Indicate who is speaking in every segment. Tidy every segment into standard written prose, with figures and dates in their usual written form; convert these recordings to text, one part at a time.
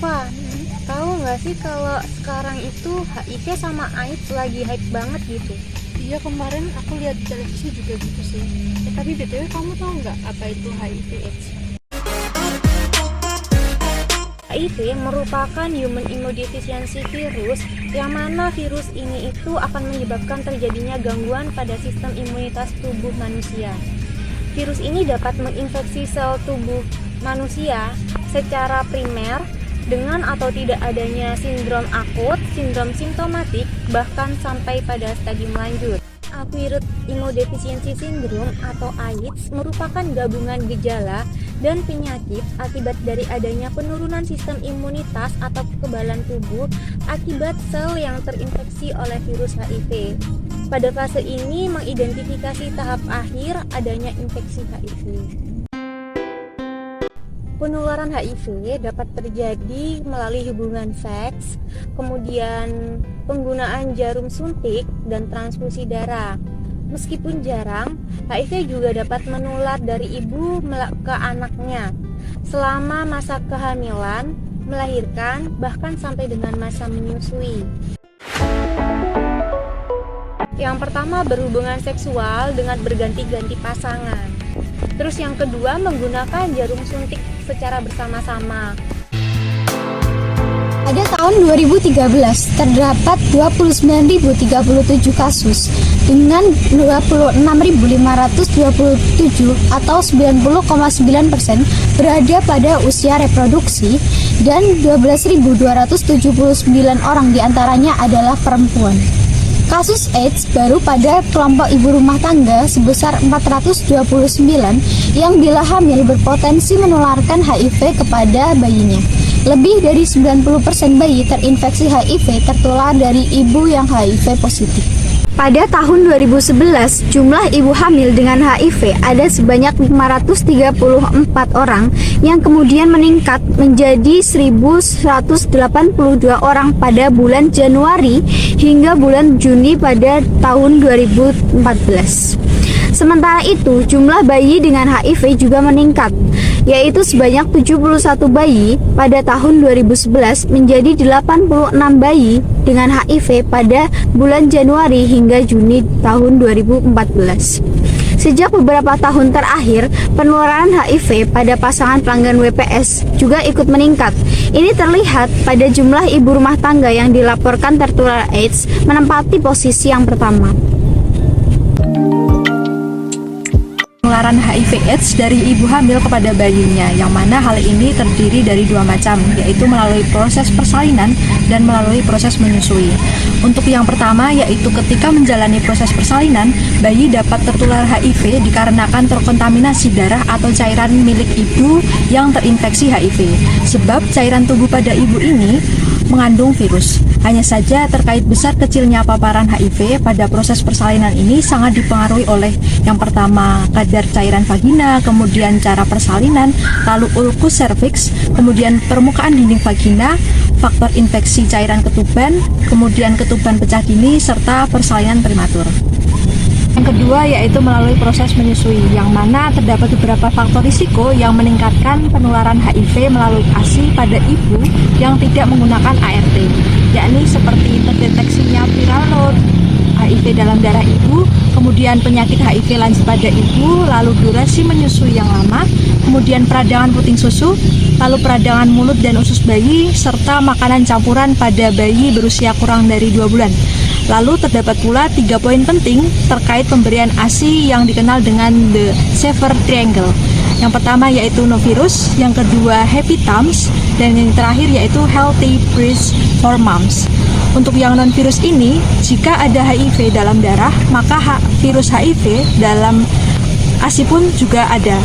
Speaker 1: Eva, tahu nggak sih kalau sekarang itu HIV sama AIDS lagi hype banget gitu?
Speaker 2: Iya, kemarin aku lihat di televisi juga gitu sih. Tapi BTW kamu tahu nggak apa itu HIV/AIDS?
Speaker 1: HIV merupakan human immunodeficiency virus yang mana virus ini itu akan menyebabkan terjadinya gangguan pada sistem imunitas tubuh manusia. Virus ini dapat menginfeksi sel tubuh manusia secara primer dengan atau tidak adanya sindrom akut, sindrom simptomatik, bahkan sampai pada stadium lanjut. Acquired Immunodeficiency Syndrome atau AIDS merupakan gabungan gejala dan penyakit akibat dari adanya penurunan sistem imunitas atau kekebalan tubuh akibat sel yang terinfeksi oleh virus HIV. Pada fase ini mengidentifikasi tahap akhir adanya infeksi HIV. Penularan HIV dapat terjadi melalui hubungan seks, kemudian penggunaan jarum suntik dan transfusi darah. Meskipun jarang, HIV juga dapat menular dari ibu ke anaknya selama masa kehamilan, melahirkan, bahkan sampai dengan masa menyusui. Yang pertama, berhubungan seksual dengan berganti-ganti pasangan. Terus yang kedua, menggunakan jarum suntik secara bersama-sama.
Speaker 3: Pada tahun 2013, terdapat 29.037 kasus dengan 26.527 atau 90,9% berada pada usia reproduksi dan 12.279 orang diantaranya adalah perempuan. Kasus AIDS baru pada kelompok ibu rumah tangga sebesar 429 yang bila hamil berpotensi menularkan HIV kepada bayinya. Lebih dari 90% bayi terinfeksi HIV tertular dari ibu yang HIV positif. Pada tahun 2011, jumlah ibu hamil dengan HIV ada sebanyak 534 orang yang kemudian meningkat menjadi 1.182 orang pada bulan Januari hingga bulan Juni pada tahun 2014. Sementara itu, jumlah bayi dengan HIV juga meningkat, yaitu sebanyak 71 bayi pada tahun 2011 menjadi 86 bayi dengan HIV pada bulan Januari hingga Juni tahun 2014. Sejak beberapa tahun terakhir, penularan HIV pada pasangan pelanggan WPS juga ikut meningkat. Ini terlihat pada jumlah ibu rumah tangga yang dilaporkan tertular AIDS menempati posisi yang pertama.
Speaker 4: Penularan HIV/AIDS dari ibu hamil kepada bayinya, yang mana hal ini terdiri dari dua macam, yaitu melalui proses persalinan dan melalui proses menyusui. Untuk yang pertama, yaitu ketika menjalani proses persalinan, bayi dapat tertular HIV dikarenakan terkontaminasi darah atau cairan milik ibu yang terinfeksi HIV. Sebab cairan tubuh pada ibu ini mengandung virus. Hanya saja terkait besar kecilnya paparan HIV pada proses persalinan ini sangat dipengaruhi oleh yang pertama kadar cairan vagina, kemudian cara persalinan, lalu ulkus cervix, kemudian permukaan dinding vagina, faktor infeksi cairan ketuban, kemudian ketuban pecah dini, serta persalinan prematur. Yang kedua yaitu melalui proses menyusui, yang mana terdapat beberapa faktor risiko yang meningkatkan penularan HIV melalui ASI pada ibu yang tidak menggunakan ART, yakni seperti terdeteksinya viral load HIV dalam darah ibu, kemudian penyakit HIV lanjut pada ibu, lalu durasi menyusui yang lama, kemudian peradangan puting susu, lalu peradangan mulut dan usus bayi, serta makanan campuran pada bayi berusia kurang dari 2 bulan. Lalu terdapat pula 3 poin penting terkait pemberian ASI yang dikenal dengan the Safer Triangle. Yang pertama yaitu no virus, yang kedua happy thumbs, dan yang terakhir yaitu healthy breast for moms. Untuk yang non-virus ini, jika ada HIV dalam darah, maka virus HIV dalam ASI pun juga ada.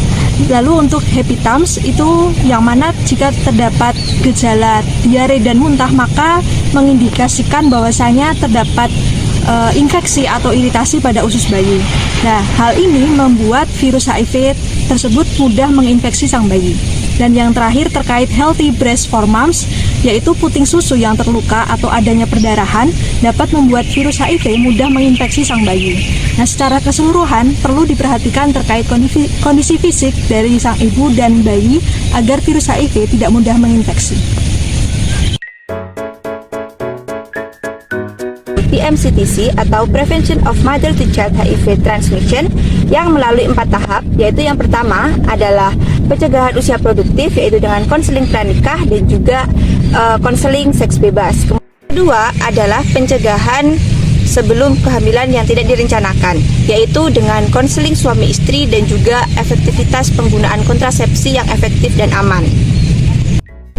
Speaker 4: Lalu untuk happy thumbs itu yang mana jika terdapat gejala diare dan muntah, maka mengindikasikan bahwasanya terdapat infeksi atau iritasi pada usus bayi. Nah, hal ini membuat virus HIV tersebut mudah menginfeksi sang bayi. Dan yang terakhir terkait healthy breast for moms, yaitu puting susu yang terluka atau adanya perdarahan dapat membuat virus HIV mudah menginfeksi sang bayi. Nah, secara keseluruhan perlu diperhatikan terkait kondisi fisik dari sang ibu dan bayi agar virus HIV tidak mudah menginfeksi.
Speaker 5: PMCTC atau Prevention of Mother to Child HIV Transmission yang melalui 4 tahap, yaitu yang pertama adalah pencegahan usia produktif, yaitu dengan konseling pranikah dan juga konseling seks bebas. Kedua adalah pencegahan sebelum kehamilan yang tidak direncanakan, yaitu dengan konseling suami istri dan juga efektivitas penggunaan kontrasepsi yang efektif dan aman.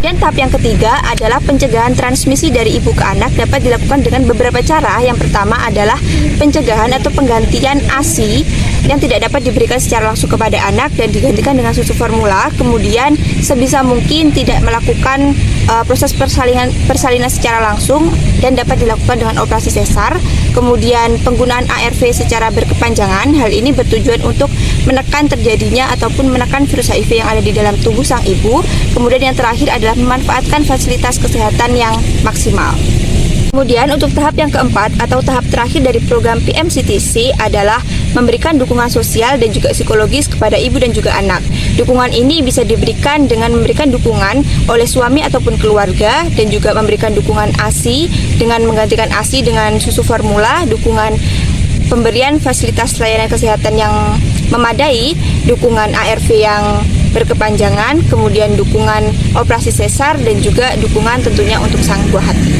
Speaker 5: Dan tahap yang ketiga adalah pencegahan transmisi dari ibu ke anak dapat dilakukan dengan beberapa cara. Yang pertama adalah pencegahan atau penggantian ASI yang tidak dapat diberikan secara langsung kepada anak dan digantikan dengan susu formula. Kemudian sebisa mungkin tidak melakukan proses persalinan secara langsung dan dapat dilakukan dengan operasi sesar. Kemudian penggunaan ARV secara berkepanjangan. Hal ini bertujuan untuk menekan terjadinya ataupun menekan virus HIV yang ada di dalam tubuh sang ibu. Kemudian yang terakhir adalah memanfaatkan fasilitas kesehatan yang maksimal. Kemudian untuk tahap yang keempat atau tahap terakhir dari program PMCTC adalah memberikan dukungan sosial dan juga psikologis kepada ibu dan juga anak. Dukungan ini bisa diberikan dengan memberikan dukungan oleh suami ataupun keluarga dan juga memberikan dukungan ASI dengan menggantikan ASI dengan susu formula, dukungan pemberian fasilitas layanan kesehatan yang memadai, dukungan ARV yang berkepanjangan, kemudian dukungan operasi sesar dan juga dukungan tentunya untuk sang buah hati.